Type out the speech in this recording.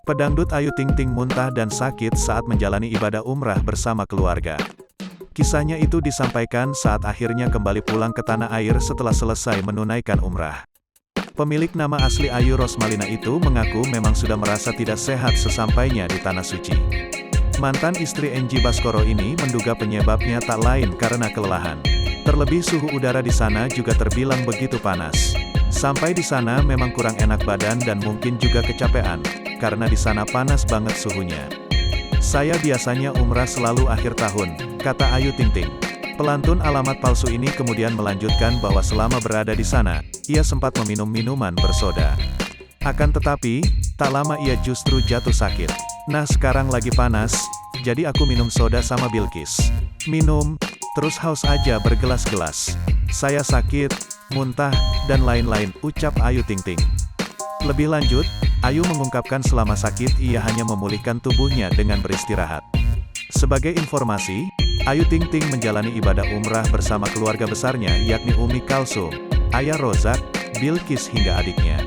Pedangdut Ayu Ting Ting muntah dan sakit saat menjalani ibadah umrah bersama keluarga. Kisahnya itu disampaikan saat akhirnya kembali pulang ke tanah air setelah selesai menunaikan umrah. Pemilik nama asli Ayu Rosmalina itu mengaku memang sudah merasa tidak sehat sesampainya di Tanah Suci. Mantan istri Enji Baskoro ini menduga penyebabnya tak lain karena kelelahan. Terlebih suhu udara di sana juga terbilang begitu panas. Sampai di sana memang kurang enak badan dan mungkin juga kecapean, karena di sana panas banget suhunya. Saya biasanya umrah selalu akhir tahun, kata Ayu Ting Ting. Pelantun alamat palsu ini kemudian melanjutkan bahwa selama berada di sana, ia sempat meminum minuman bersoda. Akan tetapi, tak lama ia justru jatuh sakit. Nah sekarang lagi panas, jadi aku minum soda sama Bilkis. Minum, terus haus aja bergelas-gelas. Saya sakit, muntah, dan lain-lain, ucap Ayu Ting Ting. Lebih lanjut, Ayu mengungkapkan selama sakit ia hanya memulihkan tubuhnya dengan beristirahat. Sebagai informasi, Ayu Ting Ting menjalani ibadah umrah bersama keluarga besarnya yakni Umi Kalsum, Ayah Rozak, Bilkis hingga adiknya.